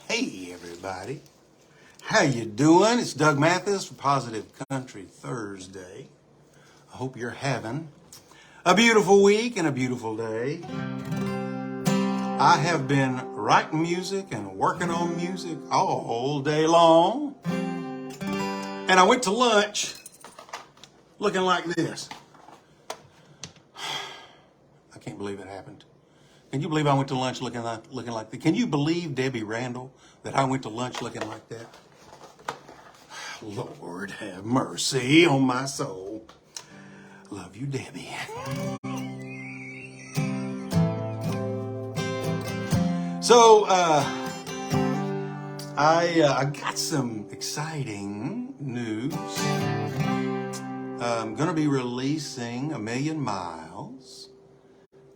Hey everybody, how you doing? It's Doug Mathis for Positive Country Thursday. I hope you're having a beautiful week and a beautiful day. I have been writing music and working on music all day long. And I went to lunch looking like this. I can't believe it happened. Can you believe I went to lunch looking like that? Can you believe, Debbie Randall, that I went to lunch looking like that? Lord have mercy on my soul. Love you, Debbie. So, I got some exciting news. I'm going to be releasing A Million Miles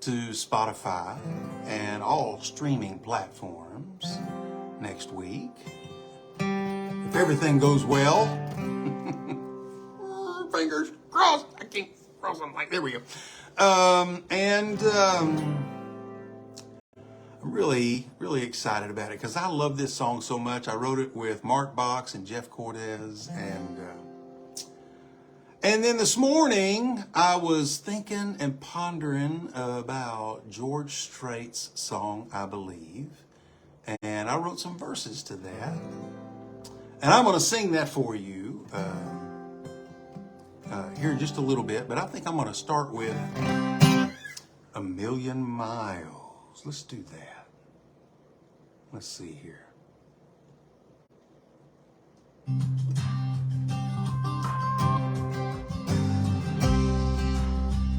to Spotify and all streaming platforms next week. If everything goes well, fingers crossed, I can't cross them like, there we go. I'm really excited about it because I love this song so much. I wrote it with Mark Box and Jeff Cortez, and then this morning, I was thinking and pondering about George Strait's song, I Believe, and I wrote some verses to that. And I'm going to sing that for you here in just a little bit, but I think I'm going to start with A Million Miles. Let's do that. Let's see here.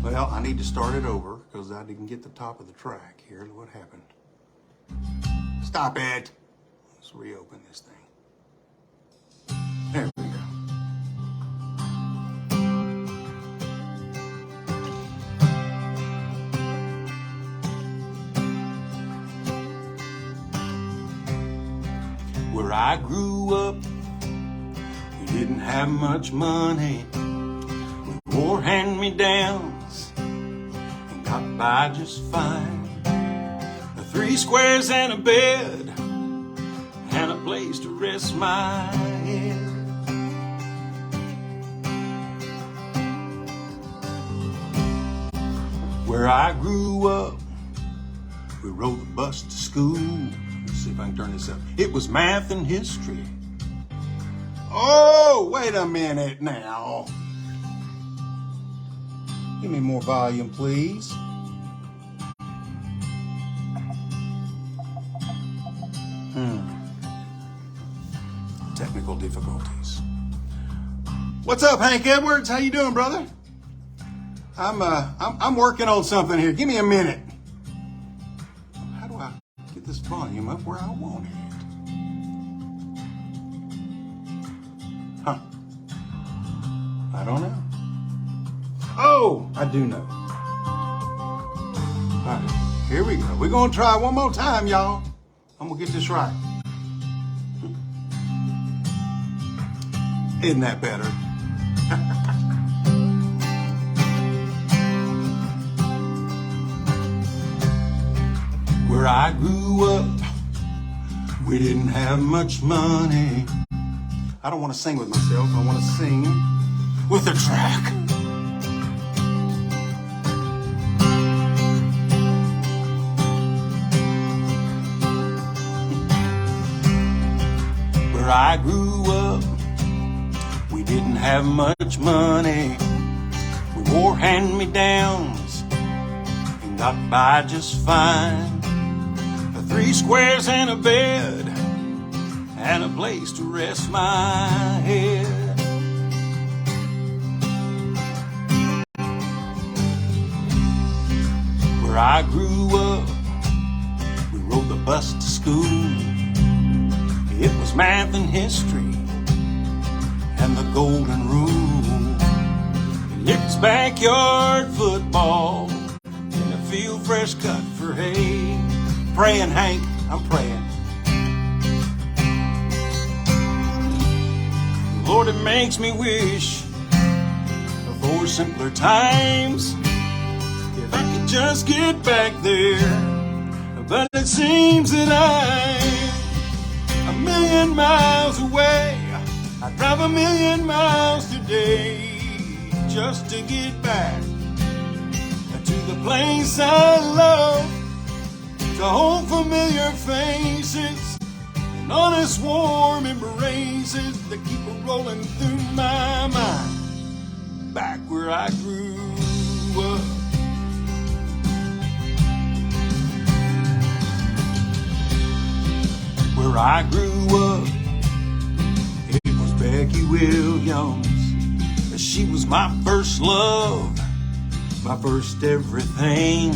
Well, I need to start it over because I didn't get the top of the track here. What happened? Stop it. Let's reopen this thing. There we go. Where I grew up, we didn't have much money. We wore hand-me-downs and got by just fine. 3 squares and a bed and a place to rest my head. Where I grew up, we rode the bus to school. Let's see if I can turn this up. It was math and history. Oh, wait a minute now. Give me more volume, please. Technical difficulties. What's up, Hank Edwards? How you doing, brother? I'm working on something here. Give me a minute. How do I get this volume up where I want it? Huh? I don't know. Oh, I do know. All right, here we go. We're gonna try one more time, y'all. I'm gonna get this right. Isn't that better? Where I grew up, we didn't have much money. I don't want to sing with myself. I want to sing with a track. Where I grew up, we didn't have much money. We wore hand-me-downs and got by just fine. 3 squares and a bed and a place to rest my head. Where I grew up, we rode the bus to school. It was math and history and the golden rule. It was backyard football in a field fresh cut for hay. Praying, Hank, I'm praying. Lord, it makes me wish for simpler times. If I could just get back there. But it seems that million miles away. I'd drive a million miles today just to get back to the place I love, to hold familiar faces and honest warm embraces that keep rolling through my mind. Back where I grew up. Where I grew up, it was Becky Williams. She was my first love, my first everything.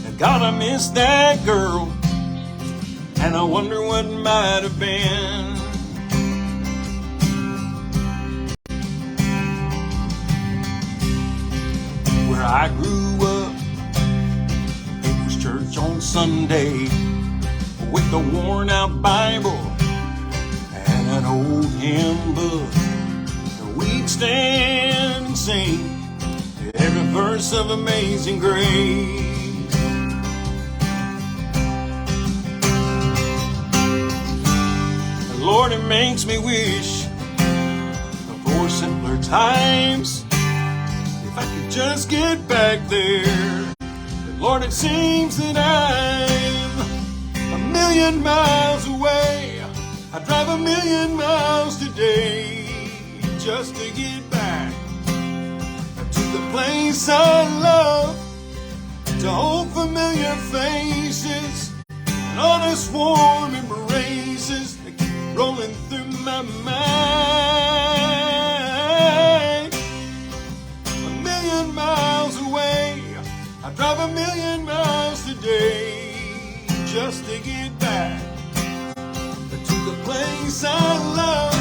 And God, I miss that girl, and I wonder what might have been. Where I grew up, it was church on Sunday with a worn out Bible and an old hymn book. We'd stand and sing every verse of Amazing Grace. Lord, it makes me wish for simpler times, if I could just get back there. But Lord, it seems that I'm a million miles away. I drive a million miles today just to get back to the place I love, to hold familiar faces and honest warm embraces that keep rolling through my mind. A million miles away, I drive a million miles today just to get back to the place I love,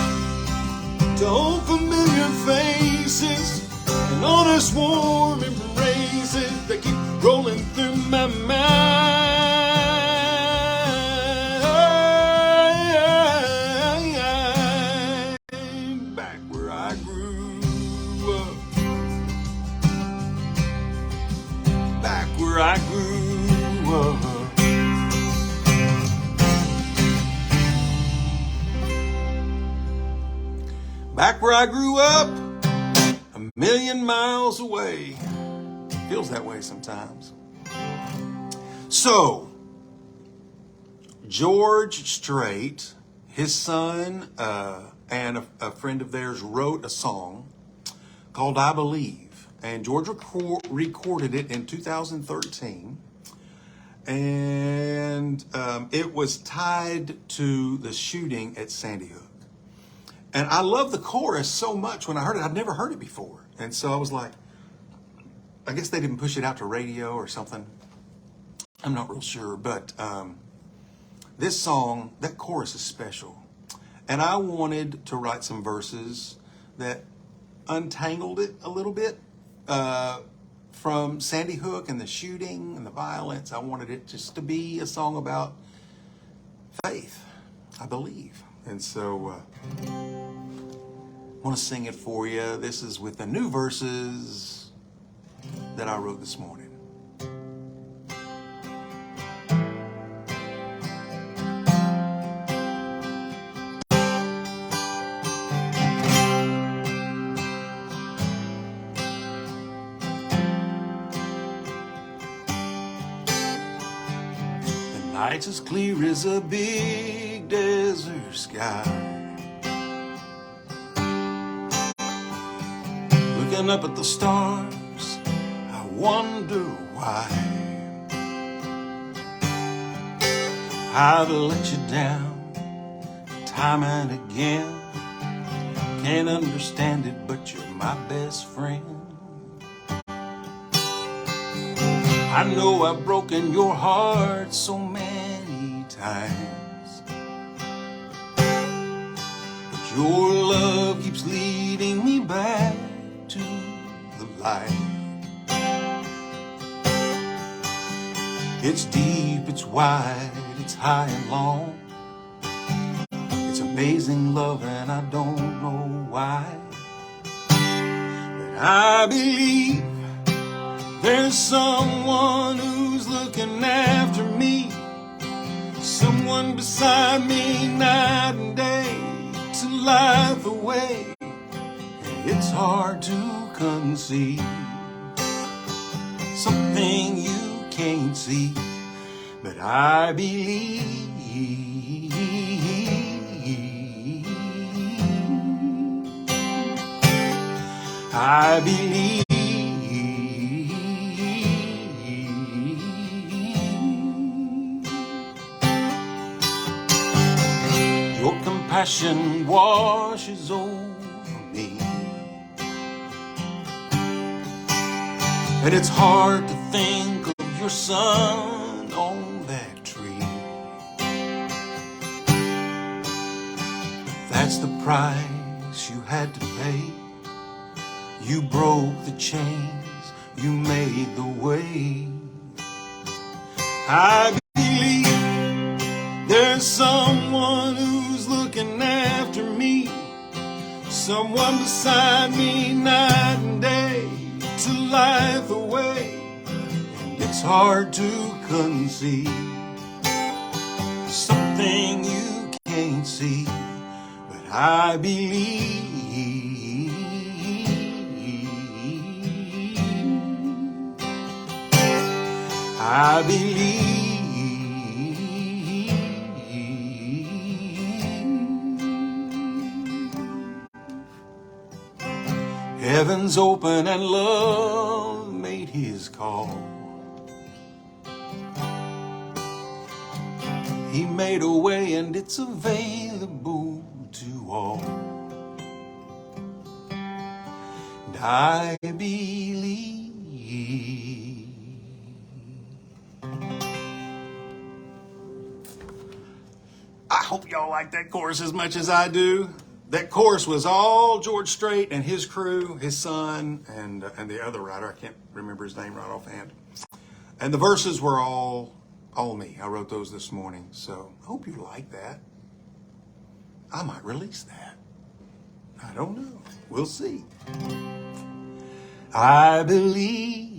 to hold familiar faces and honest warm embraces that keep rolling through my mind. Back where I grew up. Back where I grew up. Back where I grew up, a million miles away. Feels that way sometimes. So, George Strait, his son, and a friend of theirs wrote a song called I Believe. And George recorded it in 2013. And it was tied to the shooting at Sandy Hook. And I love the chorus so much. When I heard it, I'd never heard it before. And so I was like, I guess they didn't push it out to radio or something. I'm not real sure. But this song, that chorus is special. And I wanted to write some verses that untangled it a little bit from Sandy Hook and the shooting and the violence. I wanted it just to be a song about faith, I believe. And so I want to sing it for you. This is with the new verses that I wrote this morning. The night's as clear as a big desert sky. Looking up at the stars, I wonder why I've let you down time and again. Can't understand it, but you're my best friend. I know I've broken your heart so many times, but your love keeps leading me back to the light. It's deep, it's wide, it's high and long. It's amazing love and I don't know why. But I believe there's someone who's looking after me, someone beside me night and day to life away. It's hard to conceive something you can't see, but I believe. I believe. Your compassion washes over me, and it's hard to think of your son on that tree. But that's the price you had to pay. You broke the chains, you made the way. I believe there's someone who's looking after me, someone beside me night and day to life away. And it's hard to conceive something you can't see, but I believe. I believe. Heaven's open and love made his call. He made a way and it's available to all. And I believe. I hope y'all like that chorus as much as I do. That chorus was all George Strait and his crew, his son, and the other writer. I can't remember his name right offhand. And the verses were all me. I wrote those this morning. So I hope you like that. I might release that. I don't know. We'll see. I believe.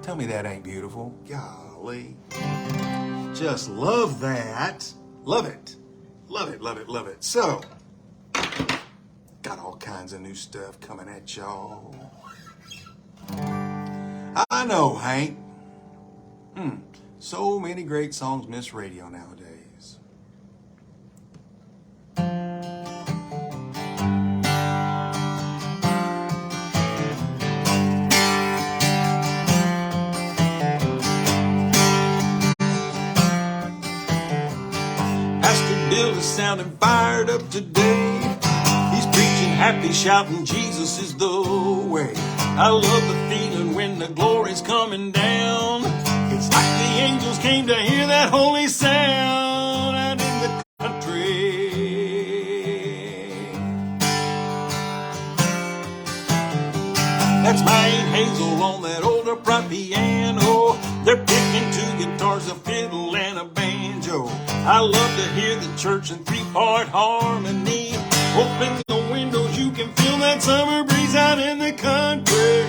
Tell me that ain't beautiful. Golly. Just love that. Love it. Love it, love it, love it. So, got all kinds of new stuff coming at y'all. I know, Hank. So many great songs miss radio nowadays. Bill is sounding fired up today. He's preaching happy, shouting Jesus is the way. I love the feeling when the glory's coming down. It's like the angels came to hear that holy sound out in the country. That's my Aunt Hazel on that old upright piano. They're picking two guitars, a fiddle, and a banjo. I love to hear the church in three-part harmony. Open the windows, you can feel that summer breeze out in the country.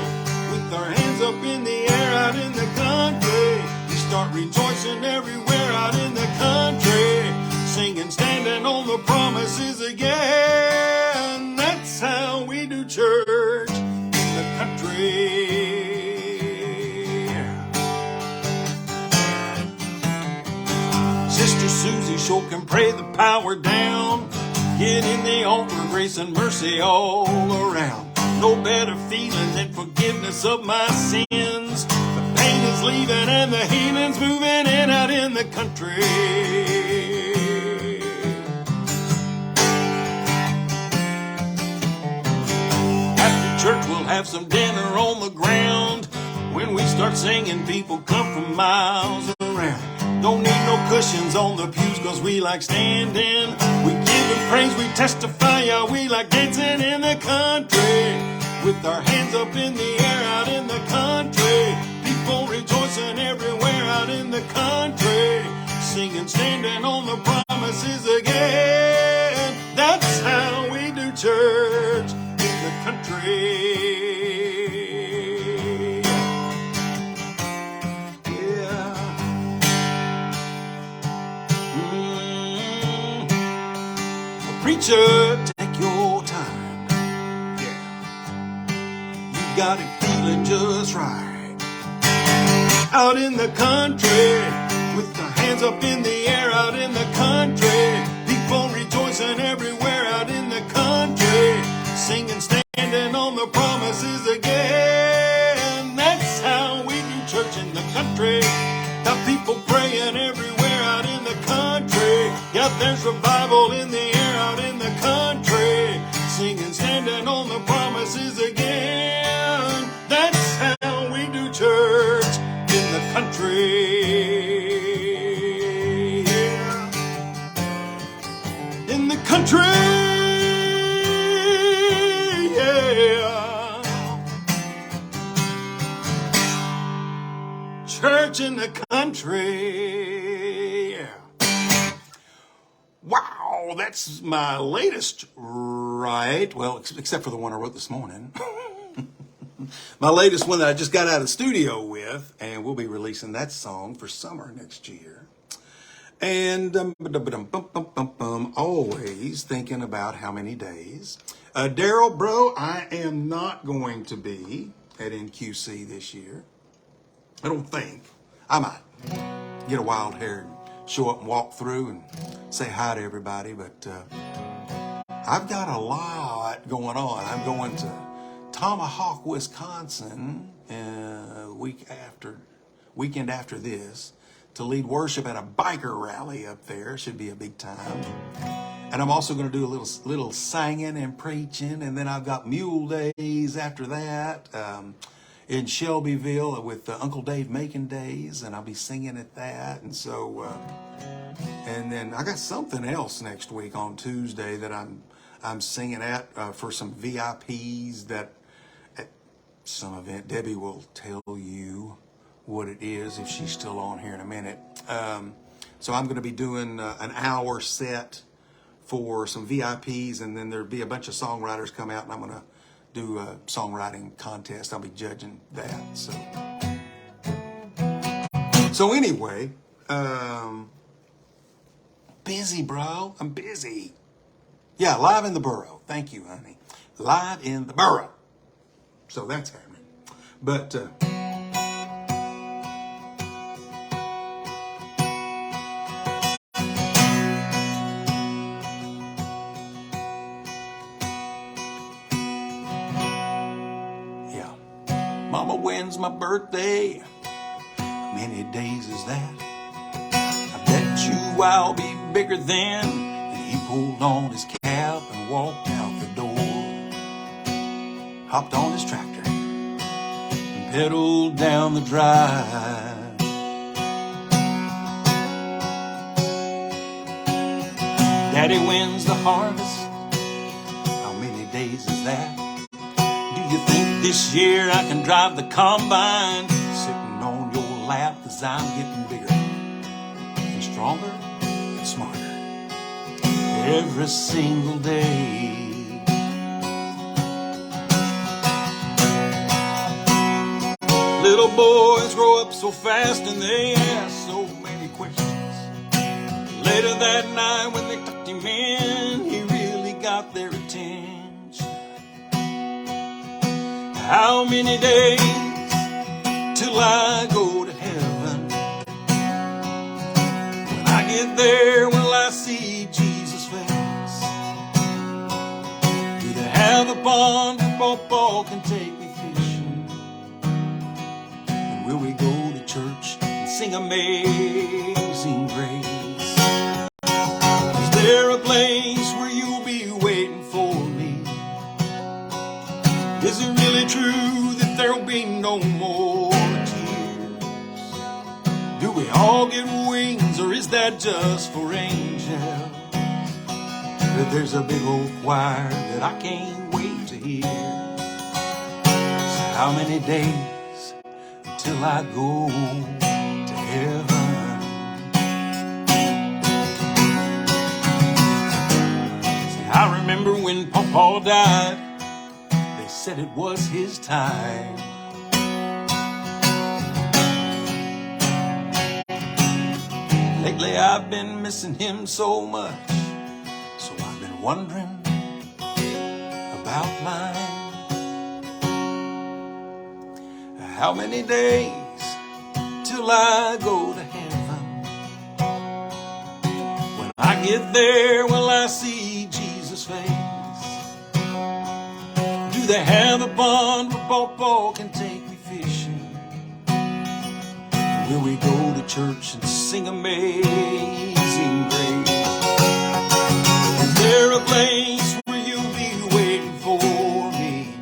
With our hands up in the air out in the country, we start rejoicing everywhere out in the country. Singing, standing on the promises again. That's how we do church in the country. Sister Susie sure can pray the power down. Get in the altar, grace and mercy all around. No better feeling than forgiveness of my sins. The pain is leaving and the healing's moving in out in the country. After church we'll have some dinner on the ground. When we start singing, people come from miles around. Don't need no cushions on the pews, cause we like standing. We give Him praise, we testify, yeah, we like dancing in the country. With our hands up in the air out in the country. People rejoicing everywhere out in the country. Singing, standing on the promises again. That's how we do church in the country. church, take your time. Yeah. You got it feeling just right. Out in the country, with the hands up in the air, out in the country, people rejoicing everywhere out in the country, singing, standing on the promises again. That's how we do church in the country. Got people praying everywhere out in the country. Yeah, there's revival in the air out in the country, singing, standing on the promises again. That's how we do church in the country. Yeah. In the country. Yeah. Church in the country. Yeah. Wow, that's my latest, right? Well, except for the one I wrote this morning. My latest one that I just got out of the studio with, and we'll be releasing that song for summer next year. And always thinking about how many days. Daryl, bro, I am not going to be at NQC this year. I don't think. I might get a wild hair and show up and walk through and say hi to everybody, but I've got a lot going on. I'm going to Tomahawk, Wisconsin, weekend after this, to lead worship at a biker rally up there. Should be a big time. And I'm also going to do a little singing and preaching, and then I've got Mule Days after that in Shelbyville with Uncle Dave Making Days, and I'll be singing at that. And so, and then I got something else next week on Tuesday that I'm singing at for some VIPs that at some event. Debbie will tell you what it is if she's still on here in a minute. So I'm going to be doing an hour set for some VIPs, and then there'll be a bunch of songwriters come out, and I'm going to do a songwriting contest. I'll be judging that. So anyway, busy, bro. I'm busy. Yeah, live in the borough. Thank you, honey. Live in the borough. So that's happening. But yeah. Mama, when's my birthday? How many days is that? I bet you I'll be bigger then. And he pulled on his cap and walked out the door. Hopped on his tractor and pedaled down the drive. Daddy, when's the harvest? How many days is that? Do you think this year I can drive the combine sitting on your lap? 'Cause I'm getting bigger and stronger and smarter every single day. Little boys grow up so fast and they ask so many questions. Later that night when they tucked him in, he really got their attention. How many days till I go to heaven? When I get there, will I see Jesus' face? Do they have a pond where Pawpaw can take me fishing? And will we go to church and sing Amazing Grace? Is there a place where you'll be waiting for me? Is it really true that there'll be no more tears? Do we all get wings, or is that just for angels? But there's a big old choir that I can't wait to hear. So how many days till I go to heaven? See, I remember when Pawpaw died, they said it was his time. Lately I've been missing him so much, so I've been wondering about mine. How many days till I go to heaven? When I get there, will I see Jesus' face? Do they have a pond where Pawpaw can take me fishing? Will we go to church and sing Amazing Grace? Is there a place where you'll be waiting for me?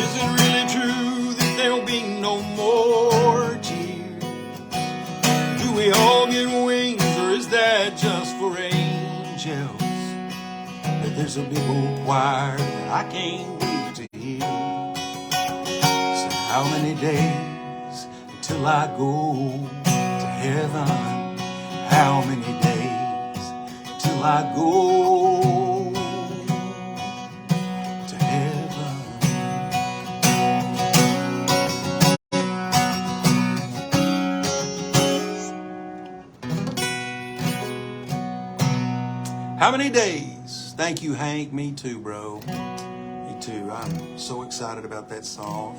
Is it really true that there'll be no more tears? Do we all get wings, or is that just for angels? But there's a big old choir that I can't wait to hear. So how many days till I go to heaven? How many days till I go to heaven? How many days? Thank you, Hank. Me too, bro. Me too. I'm so excited about that song.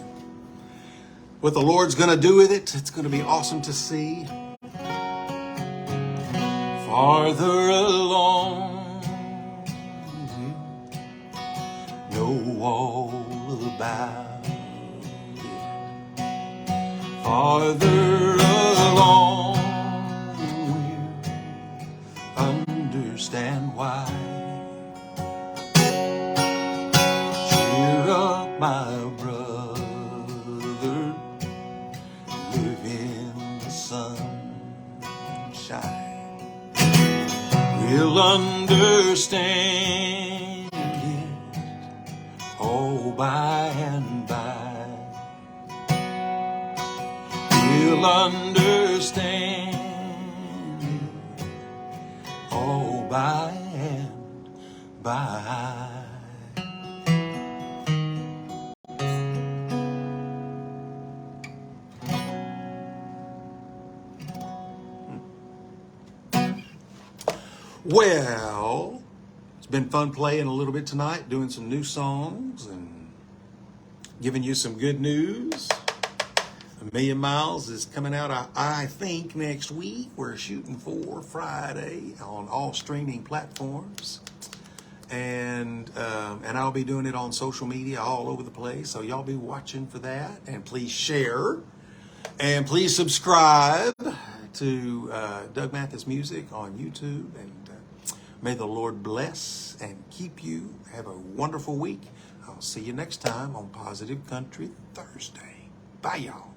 What the Lord's going to do with it, it's going to be awesome to see. Farther along, you know all about it. Farther along, we'll understand why. Cheer up, my brother, live in the sunshine. We'll understand it all by and by. We'll understand it all by and by. Well, it's been fun playing a little bit tonight, doing some new songs and giving you some good news. A Million Miles is coming out, I think, next week. We're shooting for Friday on all streaming platforms. And I'll be doing it on social media all over the place. So y'all be watching for that. And please share. And please subscribe to Doug Mathis Music on YouTube. And may the Lord bless and keep you. Have a wonderful week. I'll see you next time on Positive Country Thursday. Bye, y'all.